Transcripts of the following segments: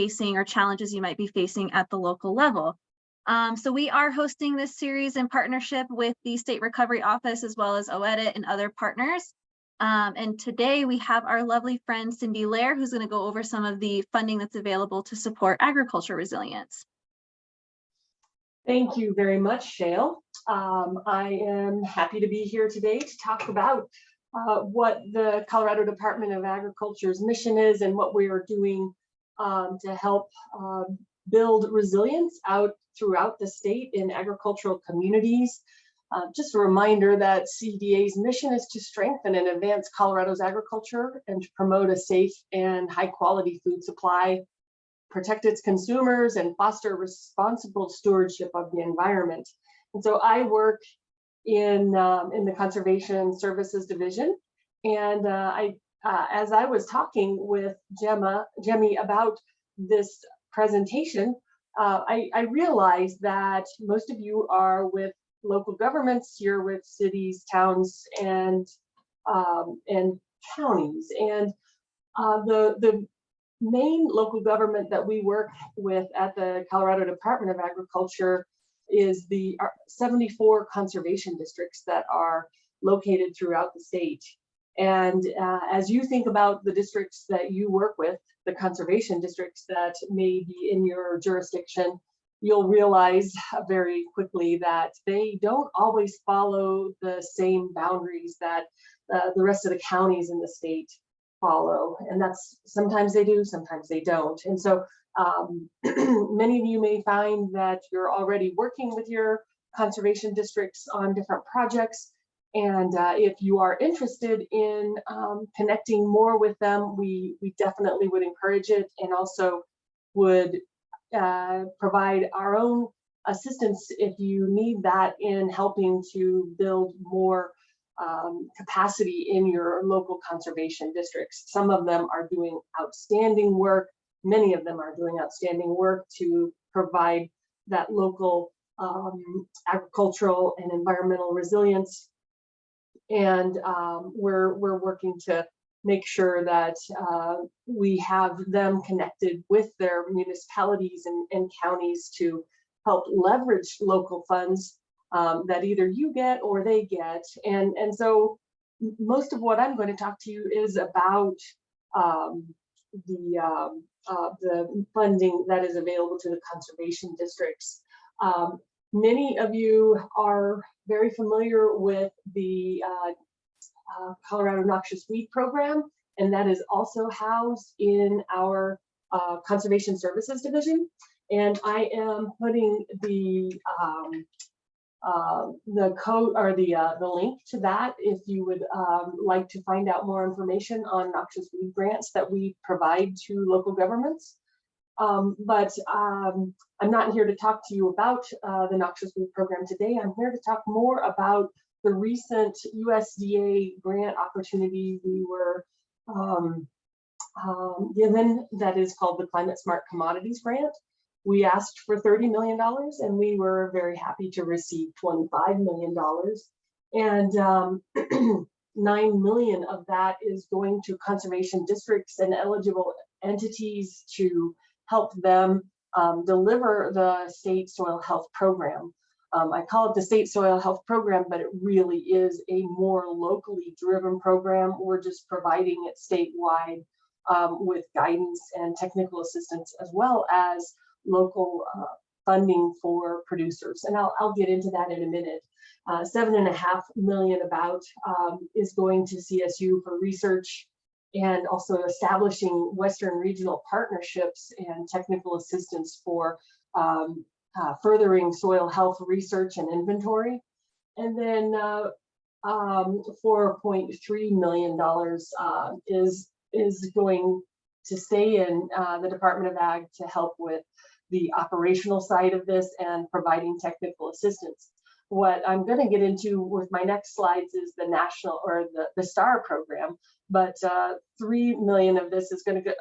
facing or challenges you might be facing at the local level. So we are hosting this series in partnership with the State Recovery Office as well as OEDIT and other partners. And today we have our lovely friend Cindy Lair, who's going to go over some of the funding that's available to support agriculture resilience. Thank you very much, Shale. I am happy to be here today to talk about what the Colorado Department of Agriculture's mission is and what we are doing to help build resilience out throughout the state in agricultural communities. Just a reminder that CDA's mission is to strengthen and advance Colorado's agriculture and to promote a safe and high quality food supply, protect its consumers, and foster responsible stewardship of the environment. And so I work in the Conservation Services Division, and as I was talking with Jemmy about this presentation, I realized that most of you are with local governments. You're with cities, towns, and counties. And the main local government that we work with at the Colorado Department of Agriculture is the 74 conservation districts that are located throughout the state. And as you think about the districts that you work with, the conservation districts that may be in your jurisdiction, you'll realize very quickly that they don't always follow the same boundaries that the rest of the counties in the state follow. And that's sometimes they do, sometimes they don't. And so many of you may find that you're already working with your conservation districts on different projects. And if you are interested in connecting more with them, we definitely would encourage it, and also would provide our own assistance if you need that in helping to build more capacity in your local conservation districts. Some of them are doing outstanding work. Many of them are doing outstanding work to provide that local agricultural and environmental resilience. And we're working to make sure that we have them connected with their municipalities and counties to help leverage local funds that either you get or they get. And so most of what I'm going to talk to you is about the funding that is available to the conservation districts. Many of you are very familiar with the Colorado Noxious Weed Program, and that is also housed in our Conservation Services Division. And I am putting the code or the link to that if you would like to find out more information on noxious weed grants that we provide to local governments. But I'm not here to talk to you about the Noxious Weed Program today. I'm here to talk more about the recent USDA grant opportunity we were given, that is called the Climate Smart Commodities Grant. We asked for $30 million, and we were very happy to receive $25 million. And 9 million of that is going to conservation districts and eligible entities to help them deliver the state soil health program. I call it the state soil health program, but it really is a more locally driven program. We're just providing it statewide with guidance and technical assistance, as well as local funding for producers. And I'll get into that in a minute. 7.5 million about is going to CSU for research, and also establishing Western regional partnerships and technical assistance for furthering soil health research and inventory. And then $4.3 million is going to stay in the Department of Ag to help with the operational side of this and providing technical assistance. What I'm going to get into with my next slides is the national, or the STAR program, but 3 million of this is going to go,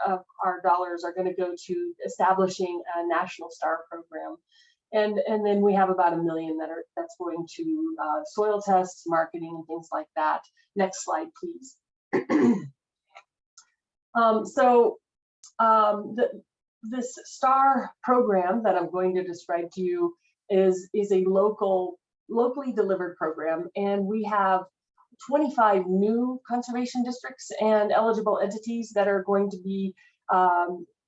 our dollars are going to go to establishing a national STAR program. And then we have about 1 million that's going to soil tests, marketing, and things like that. Next slide, please. This STAR program that I'm going to describe to you is a locally delivered program, and we have 25 new conservation districts and eligible entities that are going to be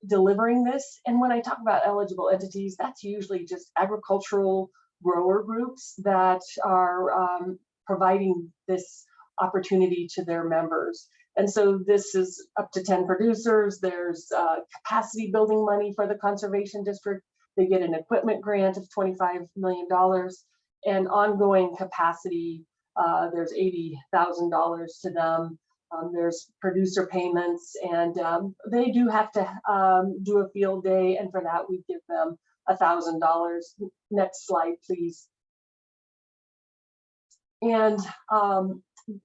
delivering this. And when I talk about eligible entities, that's usually just agricultural grower groups that are providing this opportunity to their members. And so this is up to 10 producers. There's capacity building money for the conservation district. They get an equipment grant of $25 million and ongoing capacity. There's $80,000 to them. There's producer payments, and they do have to do a field day, and for that we give them $1,000. Next slide, please. And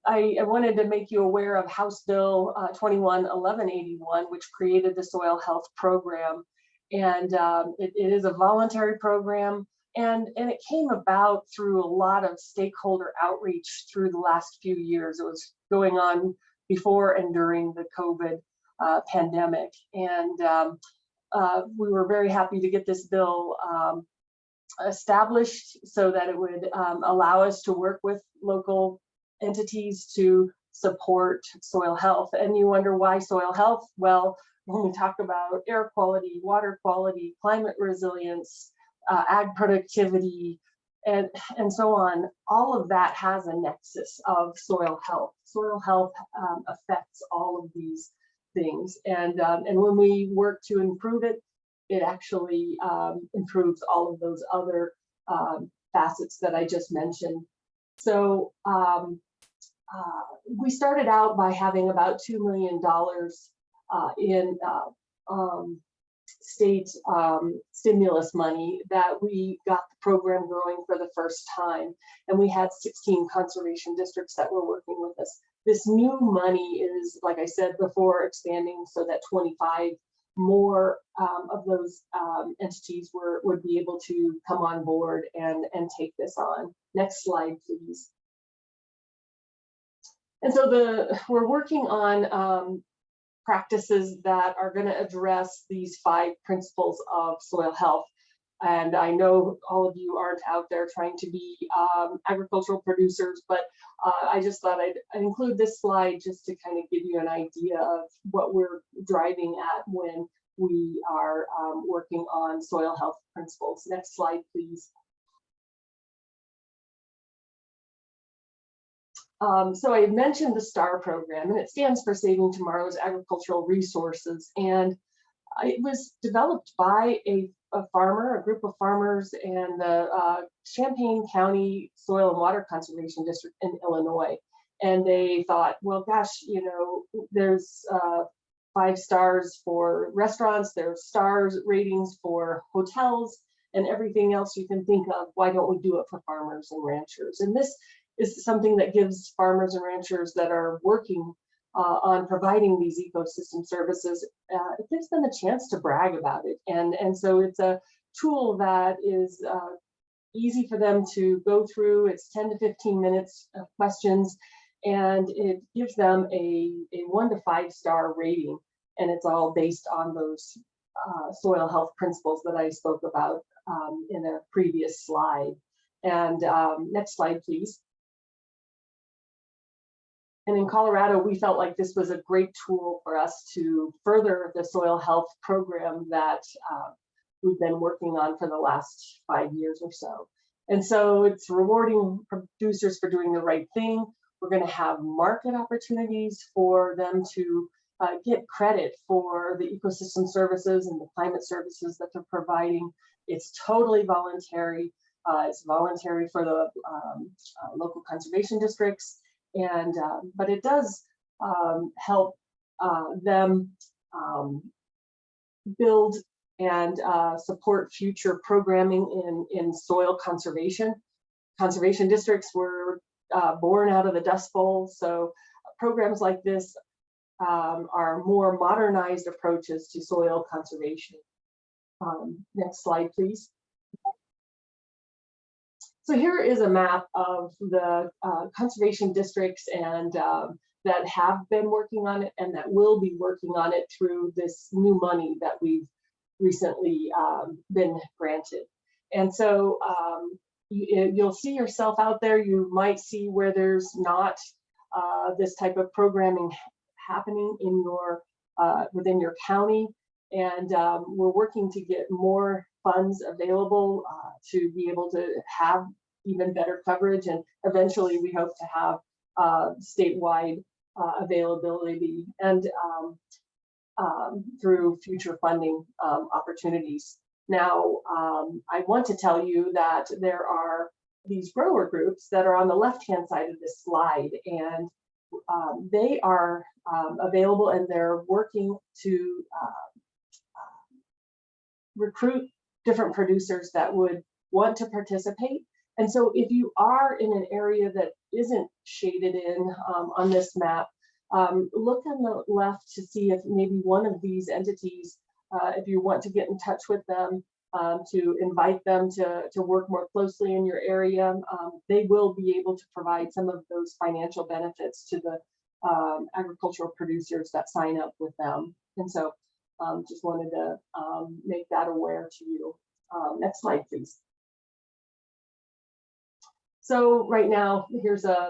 I wanted to make you aware of House Bill 211181, which created the Soil Health Program. And it is a voluntary program, and it came about through a lot of stakeholder outreach through the last few years. It was going on before and during the COVID pandemic. And we were very happy to get this bill established so that it would allow us to work with local entities to support soil health. And you wonder why soil health? Well, when we talk about air quality, water quality, climate resilience, ag productivity, and so on, all of that has a nexus of soil health. Soil health affects all of these things. And when we work to improve it, it actually improves all of those other facets that I just mentioned. So we started out by having about $2 million in state stimulus money that we got the program growing for the first time. And we had 16 conservation districts that were working with us. This new money is, like I said before, expanding so that 25 more of those entities would be able to come on board and take this on. Next slide, please. And so we're working on practices that are going to address these 5 principles of soil health. And I know all of you aren't out there trying to be agricultural producers, but I just thought I'd include this slide just to kind of give you an idea of what we're driving at when we are working on soil health principles. Next slide, please. So I mentioned the STAR program, and it stands for Saving Tomorrow's Agricultural Resources. And it was developed by a farmer, a group of farmers, and the Champaign County Soil and Water Conservation District in Illinois. And they thought, well, gosh, you know, there's 5 stars for restaurants, there's stars ratings for hotels, and everything else you can think of. Why don't we do it for farmers and ranchers? And this is something that gives farmers and ranchers that are working on providing these ecosystem services, it gives them a chance to brag about it. And so it's a tool that is easy for them to go through. It's 10 to 15 minutes of questions, and it gives them a 1 to 5 star rating. And it's all based on those soil health principles that I spoke about in a previous slide. And next slide, please. And in Colorado, we felt like this was a great tool for us to further the soil health program that we've been working on for the last 5 years or so. And so it's rewarding producers for doing the right thing. We're going to have market opportunities for them to get credit for the ecosystem services and the climate services that they're providing. It's totally voluntary. It's voluntary for the local conservation districts. And but it does help them build and support future programming in soil conservation. Conservation districts were born out of the Dust Bowl, so programs like this are more modernized approaches to soil conservation. Next slide, please. So here is a map of the conservation districts and that have been working on it and that will be working on it through this new money that we've recently been granted. And so you'll see yourself out there. You might see where there's not this type of programming happening in your within your county, and we're working to get more funds available to be able to have even better coverage, and eventually we hope to have statewide availability and through future funding opportunities. Now, I want to tell you that there are these grower groups that are on the left-hand side of this slide, and they are available, and they're working to recruit different producers that would want to participate. And so if you are in an area that isn't shaded in on this map, look on the left to see if maybe one of these entities, if you want to get in touch with them, to invite them to work more closely in your area, they will be able to provide some of those financial benefits to the agricultural producers that sign up with them. And so just wanted to make that aware to you. Next slide, please. So right now, here's a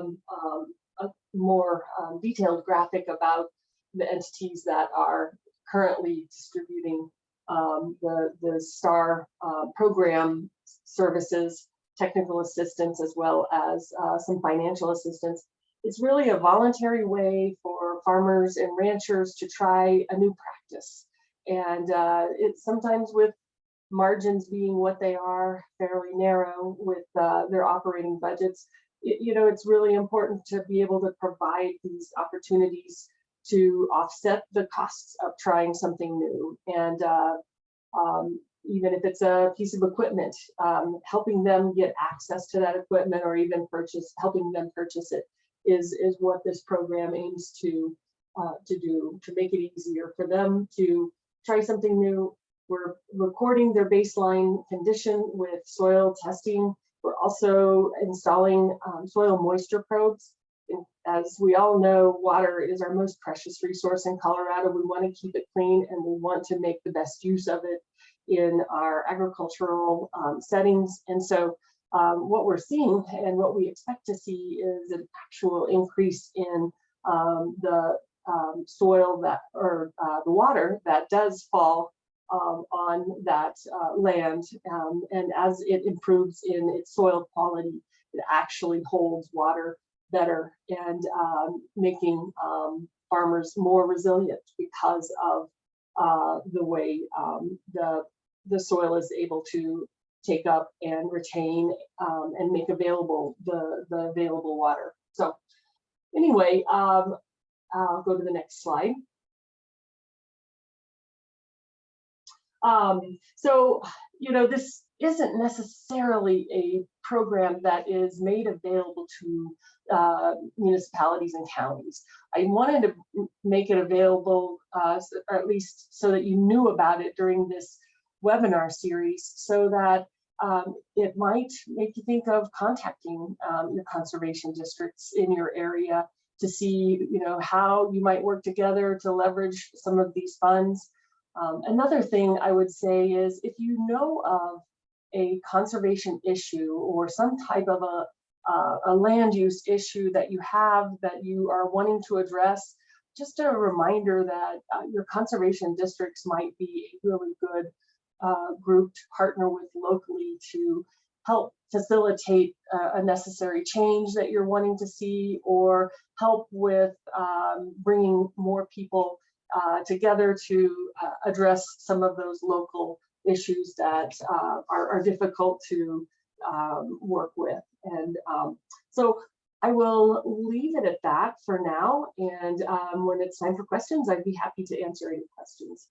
more detailed graphic about the entities that are currently distributing the STAR program services, technical assistance, as well as some financial assistance. It's really a voluntary way for farmers and ranchers to try a new practice. And it's sometimes with margins being what they are, fairly narrow with their operating budgets, it's really important to be able to provide these opportunities to offset the costs of trying something new. And even if it's a piece of equipment, helping them get access to that equipment, or even helping them purchase it is what this program aims to do, to make it easier for them to try something new. We're recording their baseline condition with soil testing. We're also installing soil moisture probes. And as we all know, water is our most precious resource in Colorado. We want to keep it clean, and we want to make the best use of it in our agricultural settings. And so what we're seeing and what we expect to see is an actual increase in the soil that, or the water that does fall on that land, and as it improves in its soil quality, it actually holds water better, and making farmers more resilient because of the way the soil is able to take up and retain and make available the available water. So anyway, I'll go to the next slide. So, this isn't necessarily a program that is made available to municipalities and counties. I wanted to make it available, or at least so that you knew about it during this webinar series, so that it might make you think of contacting your conservation districts in your area to see, how you might work together to leverage some of these funds. Another thing I would say is, if you know of a conservation issue or some type of a land use issue that you have that you are wanting to address, just a reminder that your conservation districts might be a really good group to partner with locally to help facilitate a necessary change that you're wanting to see, or help with bringing more people together to address some of those local issues that are difficult to work with. And so I will leave it at that for now. And when it's time for questions, I'd be happy to answer any questions.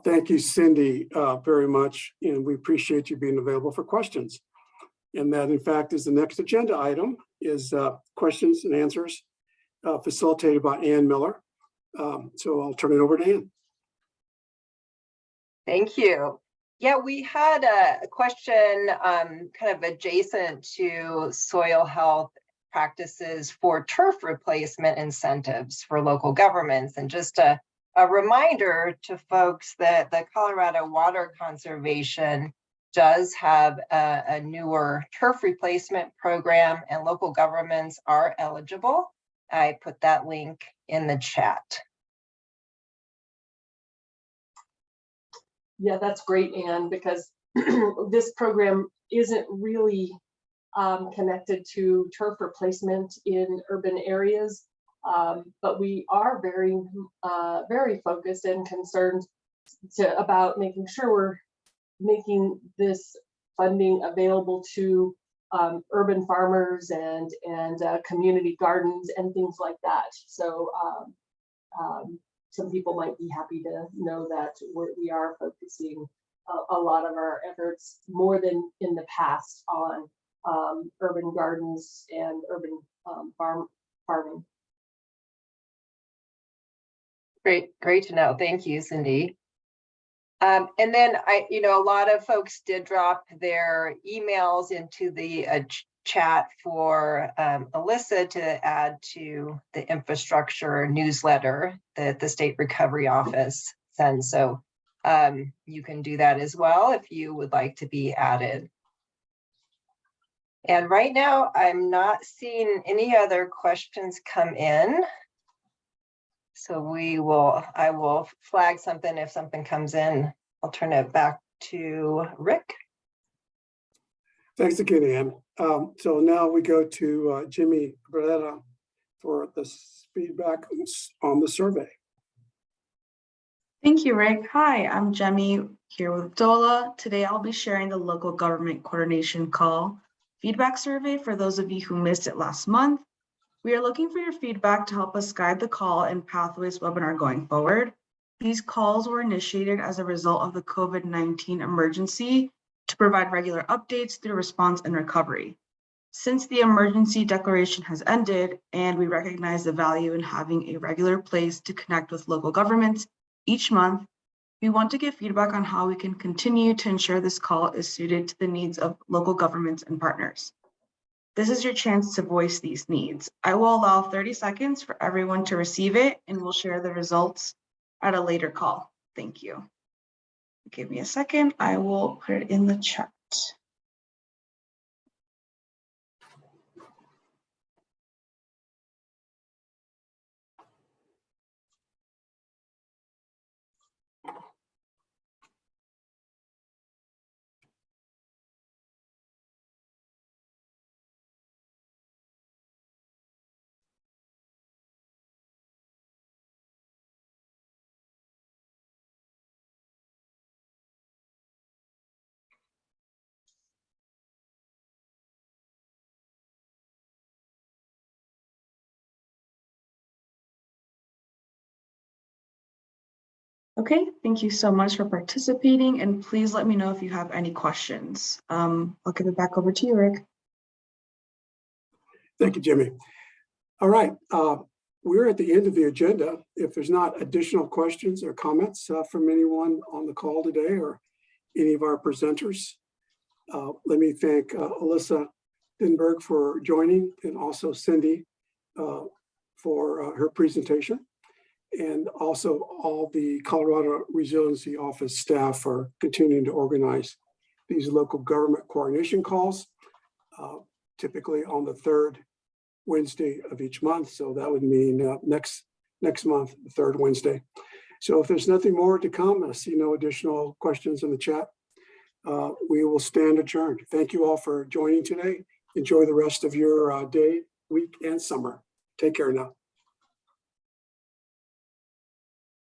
Thank you, Cindy, very much. And we appreciate you being available for questions. And that, in fact, is the next agenda item, is questions and answers facilitated by Ann Miller. So I'll turn it over to Ann. Thank you. Yeah, we had a question kind of adjacent to soil health practices for turf replacement incentives for local governments. And just to a reminder to folks that the Colorado Water Conservation does have a newer turf replacement program, and local governments are eligible. I put that link in the chat. Yeah, that's great, Anne, because this program isn't really connected to turf replacement in urban areas, but we are very, very focused and concerned about making sure we're making this funding available to urban farmers and community gardens and things like that. So some people might be happy to know that we are focusing a lot of our efforts, more than in the past, on urban gardens and urban farming. Great to know. Thank you, Cindy. And then a lot of folks did drop their emails into the chat for Alyssa to add to the infrastructure newsletter that the State Recovery Office sends. So you can do that as well if you would like to be added. And right now, I'm not seeing any other questions come in. So I will flag something if something comes in. I'll turn it back to Rick. Thanks again, Ann. So now we go to Jimmy Beretta for the feedback on the survey. Thank you, Rick. Hi, I'm Jemmy here with Dola. Today I'll be sharing the local government coordination call feedback survey for those of you who missed it last month. We are looking for your feedback to help us guide the call and Pathways webinar going forward. These calls were initiated as a result of the COVID-19 emergency to provide regular updates through response and recovery. Since the emergency declaration has ended and we recognize the value in having a regular place to connect with local governments each month, we want to give feedback on how we can continue to ensure this call is suited to the needs of local governments and partners. This is your chance to voice these needs. I will allow 30 seconds for everyone to receive it, and we'll share the results at a later call. Thank you. Give me a second. I will put it in the chat. Okay, thank you so much for participating, and please let me know if you have any questions. I'll give it back over to you, Rick. Thank you, Jimmy. All right, we're at the end of the agenda. If there's not additional questions or comments from anyone on the call today or any of our presenters, let me thank Alyssa Denberg for joining, and also Cindy for her presentation, and also all the Colorado Resiliency Office staff for continuing to organize these local government coordination calls, typically on the third Wednesday of each month. So that would mean next month, the third Wednesday. So if there's nothing more to come, I see no additional questions in the chat, we will stand adjourned. Thank you all for joining today. Enjoy the rest of your day, week, and summer. Take care now.